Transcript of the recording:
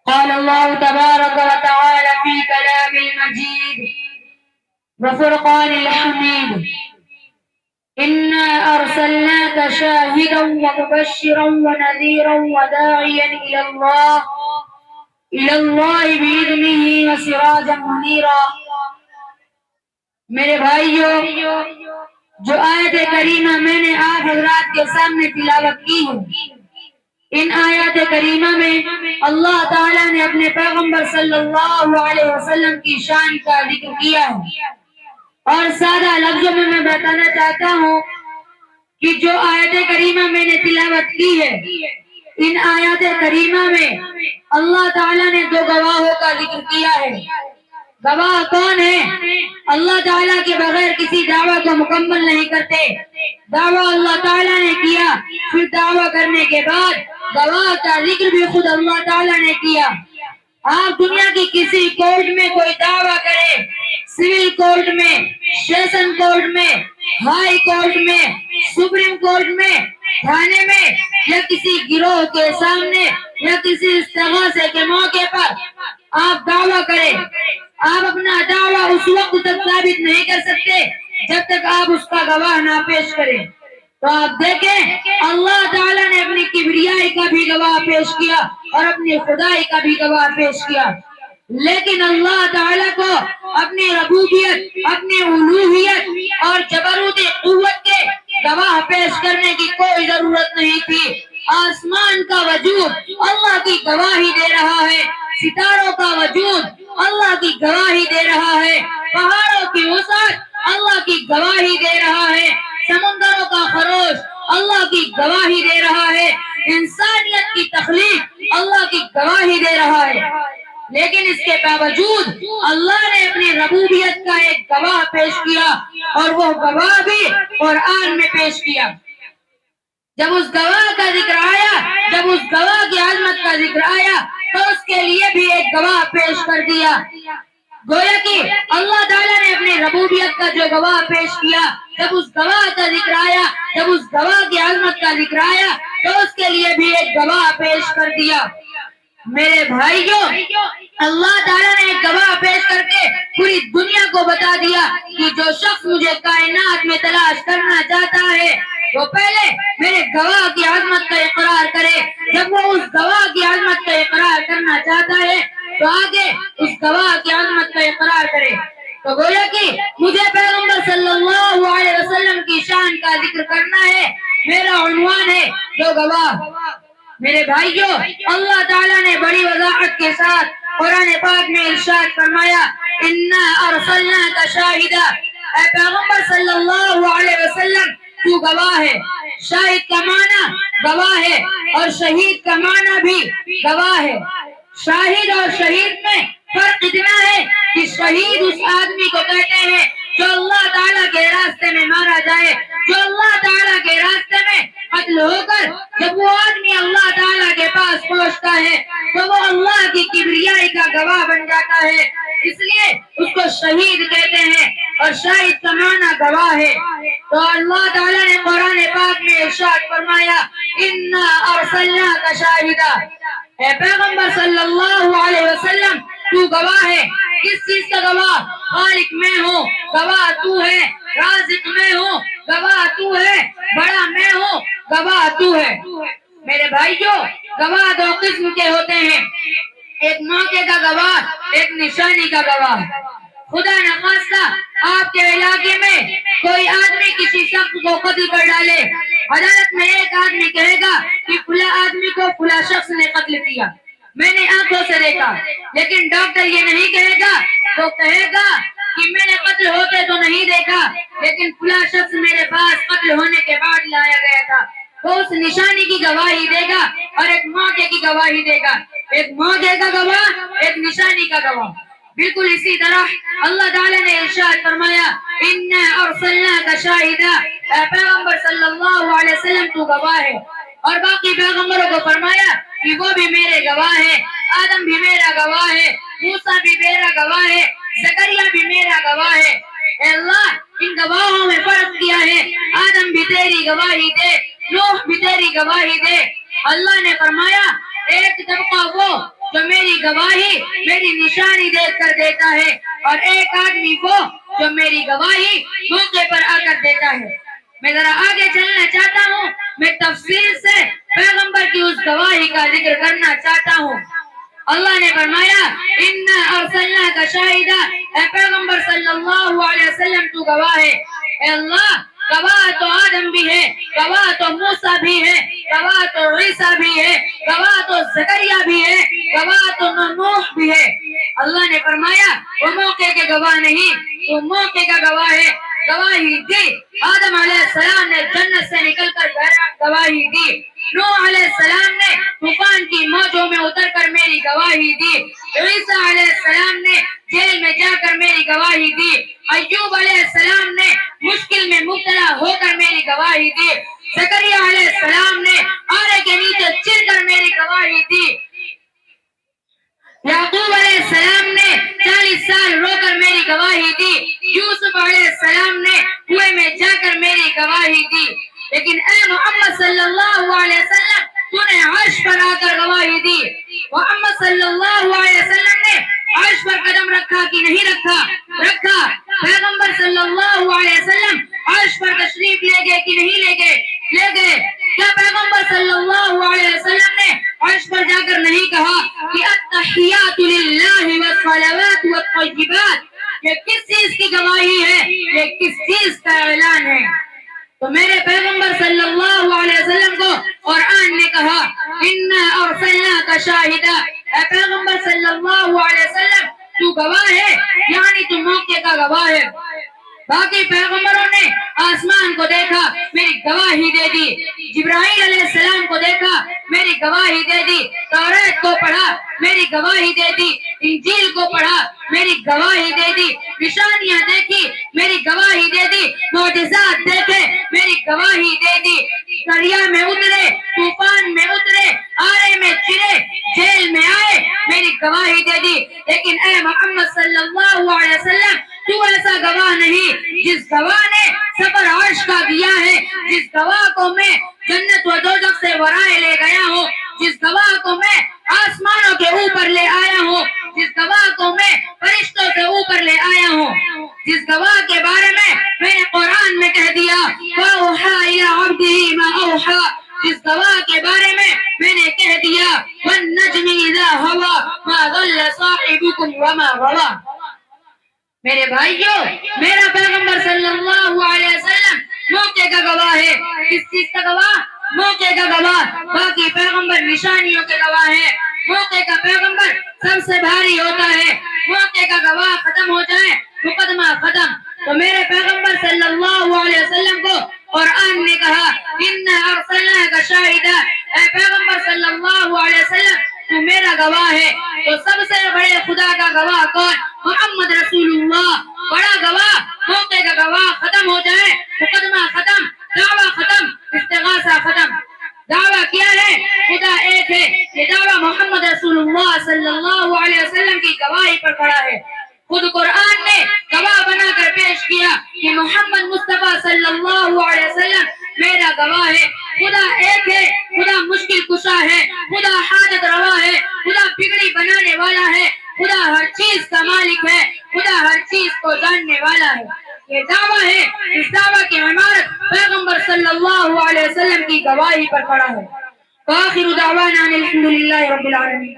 قال الله تبارك وتعالى في كلام المجيد وفرقان الحميد إنا أرسلناك شاهدا ومبشرا ونذيرا وداعيا إلى الله بإذنه وسراجا منيرا. میرے بھائیو، جو آیت کریمہ میں نے آپ حضرات کے سامنے تلاوت کی ہے، ان آیات کریمہ میں اللہ تعالیٰ نے اپنے پیغمبر صلی اللہ علیہ وسلم کی شان کا ذکر کیا ہے. اور سادہ لفظوں میں بتانا چاہتا ہوں کہ جو آیت کریمہ میں نے تلاوت کی ہے، ان آیات کریمہ میں اللہ تعالیٰ نے دو گواہوں کا ذکر کیا ہے. گواہ کون ہے؟ اللہ تعالیٰ کے بغیر کسی دعویٰ کو مکمل نہیں کرتے. دعویٰ اللہ تعالیٰ نے کیا، پھر دعویٰ کرنے کے بعد گواہ کا ذکر بھی خود اللہ تعالیٰ نے کیا. آپ دنیا کی کسی کورٹ میں کوئی دعویٰ کرے، سول کورٹ میں، سیشن کورٹ میں، ہائی کورٹ میں، سپریم کورٹ میں، تھانے میں، یا کسی گروہ کے سامنے یا کسی استغاثے کے موقع پر آپ دعویٰ کریں، آپ اپنا دعویٰ اس وقت تک ثابت نہیں کر سکتے جب تک آپ اس کا گواہ نہ پیش کریں. تو آپ دیکھیں اللہ تعالیٰ نے اپنی کبریائی کا بھی گواہ پیش کیا اور اپنی خدائی کا بھی گواہ پیش کیا، لیکن اللہ تعالیٰ کو اپنی ربوبیت، اپنی الوہیت اور جبروت قوت کے گواہ پیش کرنے کی کوئی ضرورت نہیں تھی. آسمان کا وجود اللہ کی گواہی دے رہا ہے، ستاروں کا وجود اللہ کی گواہی دے رہا ہے، پہاڑوں کی وسعت اللہ کی گواہی دے رہا ہے، سمندروں کا خروش اللہ کی گواہی دے رہا ہے، انسانیت کی تخلیق اللہ کی گواہی دے رہا ہے. لیکن اس کے باوجود اللہ نے اپنی ربوبیت کا ایک گواہ پیش کیا، اور وہ گواہ بھی قرآن میں پیش کیا. جب اس گواہ کا ذکر آیا، جب اس گواہ کی عظمت کا ذکر آیا، تو اس کے لیے بھی ایک گواہ پیش کر دیا. گویا کہ اللہ تعالیٰ نے اپنی ربوبیت کا جو گواہ پیش کیا، جب اس گواہ کا ذکر آیا، جب اس گواہ کی عظمت کا ذکر آیا، تو اس کے لیے بھی ایک گواہ پیش کر دیا. میرے بھائیو، اللہ تعالیٰ نے ایک گواہ پیش کر کے پوری دنیا کو بتا دیا کہ جو شخص مجھے کائنات میں تلاش کرنا چاہتا ہے، وہ پہلے میرے گواہ کی عظمت کا اقرار کرے. جب وہ اس گواہ کی عظمت کا اقرار کرنا چاہتا ہے تو آگے اس گواہ کی عظمت کا اقرار کرے. تو گویا کہ مجھے پیغمبر صلی اللہ علیہ وسلم کی شان کا ذکر کرنا ہے، میرا عنوان ہے دو گواہ. میرے بھائیو، اللہ تعالیٰ نے بڑی وضاحت کے ساتھ قرآن پاک میں ارشاد فرمایا، اِنَّا أَرْسَلْنَاكَ شَاهِدًا. اے پیغمبر صلی اللہ علیہ وسلم، تو گواہ ہے. شاہد کا معنی گواہ ہے، اور شہید کا معنی بھی گواہ ہے. شاہد اور شہید میں فرق اتنا ہے کہ شہید اس آدمی کو کہتے ہیں جو اللہ تعالیٰ کے راستے میں مارا جائے، جو اللہ تعالیٰ کے راستے میں قتل ہو کر جب وہ آدمی اللہ تعالیٰ کے پاس پہنچتا ہے تو وہ اللہ کی کبریائی کا گواہ بن جاتا ہے، اس لیے اس کو شہید کہتے ہیں، اور شاہد کا معنی گواہ ہے. تو اللہ تعالیٰ نے قرآن پاک میں ارشاد فرمایا، اِنَّا أَرْسَلْنَاكَ شَاهِدًا. اے پیغمبر صلی اللہ علیہ وسلم، تو گواہ ہے. کس چیز کا گواہ؟ خالق میں ہوں، گواہ تو ہے. رازق میں ہوں، گواہ تو ہے. بڑا میں ہوں، گواہ تو ہے. میرے بھائیو، گواہ دو قسم کے ہوتے ہیں، ایک موقع کا گواہ، ایک نشانی کا گواہ. خدا نخواستہ آپ کے علاقے میں کوئی آدمی کسی شخص کو قتل کر ڈالے، عدالت میں ایک آدمی کہے گا کہ فلاں آدمی کو فلاں شخص نے قتل کیا، میں نے آنکھوں سے دیکھا. لیکن ڈاکٹر یہ نہیں کہے گا، وہ کہے گا کہ میں نے قتل ہوتے تو نہیں دیکھا، لیکن فلاں شخص میرے پاس قتل ہونے کے بعد لایا گیا تھا. وہ اس نشانی کی گواہی دے گا اور ایک موقع کی گواہی دے گا. ایک موقع کا گواہ، ایک نشانی کا گواہ. بالکل اسی طرح اللہ تعالیٰ نے ارشاد فرمایا، اِنَّا أَرْسَلْنَاكَ شَاهِدًا. اے پیغمبر صلی اللہ علیہ وسلم، تو گواہ ہے. اور باقی پیغمبروں کو فرمایا کہ وہ بھی میرے گواہ ہے. آدم بھی میرا گواہ ہے، موسیٰ بھی میرا گواہ ہے، زکریا بھی میرا گواہ ہے. اے اللہ، ان گواہوں میں فرق کیا ہے. آدم بھی تیری گواہی دے، نوح بھی تیری گواہی دے. اللہ نے فرمایا ایک طبقہ وہ جو میری گواہی میری نشانی دیکھ کر دیتا ہے، اور ایک آدمی وہ جو میری گواہی موقع پر آ کر دیتا ہے۔ میں ذرا آگے چلنا چاہتا ہوں، میں تفصیل سے پیغمبر کی اس گواہی کا ذکر کرنا چاہتا ہوں۔ اللہ نے فرمایا اِنَّا أَرْسَلْنَاكَ شَاهِدًا، اے پیغمبر صلی اللہ علیہ وسلم تو گواہ ہے۔ اے اللہ، گواہ تو آدم بھی ہے، گواہ تو موسیٰ بھی ہے، گواہ تو عیسیٰ بھی ہے، گواہ تو زکریا بھی ہے، گواہ تو نوح بھی ہے۔ اللہ نے فرمایا وہ موقع کے گواہ نہیں، وہ موقع کا گواہ ہے۔ گواہی دی آدم علیہ السلام نے جنت سے نکل کر گواہی دی، نوح علیہ السلام نے طوفان کی موجوں میں اتر کر میری گواہی دی، عیسیٰ علیہ السلام نے جیل میں جا کر میری گواہی دی، ایوب علیہ السلام نے مشکل میں مبتلا ہو کر میری گواہی دی، زکریا علیہ السلام نے آرے کے نیچے چر کر میری گواہی دی، یعقوب علیہ السلام نے 40 سال رو کر میری گواہی دی، یوسف علیہ السلام نے کنویں میں جا کر میری گواہی دی۔ لیکن اے محمد صلی اللہ علیہ وسلم، تو نے عرش پر آ کر گواہی دی۔ محمد صلی اللہ علیہ وسلم نے عرش پر قدم رکھا کہ نہیں رکھا؟ رکھا۔ پیغمبر صلی اللہ علیہ وسلم عرش پر تشریف لے گئے کہ نہیں لے گئے؟ لے گئے۔ کیا پیغمبر صلی اللہ علیہ وسلم نے عرش پر جا کر نہیں کہا کہ التحیات للہ والصلوات والطیبات؟ یہ کس چیز کی گواہی ہے؟ یہ کس چیز کا اعلان ہے؟ تو میرے پیغمبر صلی اللہ علیہ وسلم کو قرآن نے کہا اِنَّا أَرْسَلْنَاكَ شَاهِدًا، اے پیغمبر صلی اللہ علیہ وسلم تو گواہ ہے، یعنی تو موقع کا گواہ ہے۔ باقی پیغمبروں نے آسمان کو دیکھا، میری گواہی دے دی، جبرائیل علیہ السلام کو دیکھا، میری گواہی دے دی، توریت کو پڑھا، میری گواہی دے دی، انجیل کو پڑھا، میری گواہی دے دی، نشانیاں دیکھی، میری گواہی دے دی، معجزات دیکھے، میری گواہی دے دی، دریا میں اترے، طوفان میں اترے، آرے میں چرے، جیل میں آئے، میری گواہی دے دی۔ لیکن اے محمد صلی اللہ علیہ وسلم، تو ایسا گواہ نہیں جس گواہ نے سفر عرش کا کیا ہے، جس گواہ کو میں جنت و دوزخ سے ورائے لے گیا ہوں، جس گواہ کو میں آسمانوں کے اوپر لے آیا ہوں، جس گواہ کو میں فرشتوں سے اوپر لے آیا ہوں، جس گواہ کے بارے میں نے قرآن میں کہہ دیا وَأَوْحَىٰ إِلَىٰ عَبْدِهِ مَا أَوْحَىٰ، جس گواہ کے بارے میں نے کہہ دیا وَالنَّجْمِ إِذَا هَوَىٰ مَا ضَلَّ صَاحِبُكُمْ وَمَا غَوَىٰ۔ میرے بھائیوں، میرا پیغمبر صلی اللہ علیہ وسلم موقع کا گواہ ہے۔ کس چیز کا گواہ؟ موقع کا گواہ۔ باقی پیغمبر نشانیوں کے گواہ ہے۔ موقع کا پیغمبر سب سے بھاری ہوتا ہے۔ موقع کا گواہ ختم ہو جائے، مقدمہ ختم۔ تو میرے پیغمبر صلی اللہ علیہ وسلم کو قرآن نے کہا اِنَّا أَرْسَلْنَاكَ شَاهِدًا، اے پیغمبر صلی اللہ علیہ وسلم تو میرا گواہ ہے۔ تو سب سے بڑے خدا کا گواہ کون؟ محمد رسول اللہ۔ بڑا گواہ، موقع کا گواہ ختم ہو جائے، مقدمہ ختم، دعویٰ ختم، استغاثہ ختم۔ دعویٰ کیا ہے؟ خدا ایک ہے۔ یہ دعویٰ محمد رسول اللہ صلی اللہ علیہ وسلم کی گواہی پر کھڑا ہے۔ خود قرآن نے گواہ بنا کر پیش کیا کہ محمد مصطفیٰ صلی اللہ علیہ وسلم میرا گواہ ہے۔ خدا ایک ہے، خدا مشکل کشا ہے، خدا حاجت روا ہے، خدا بگڑی بنانے والا ہے، خدا ہر چیز کا مالک ہے، خدا ہر چیز کو جاننے والا ہے۔ یہ دعویٰ ہے، اس دعویٰ کی عمارت پیغمبر صلی اللہ علیہ وسلم کی گواہی پر کھڑا ہے۔ وآخر دعوانا الحمد للہ رب العالمین۔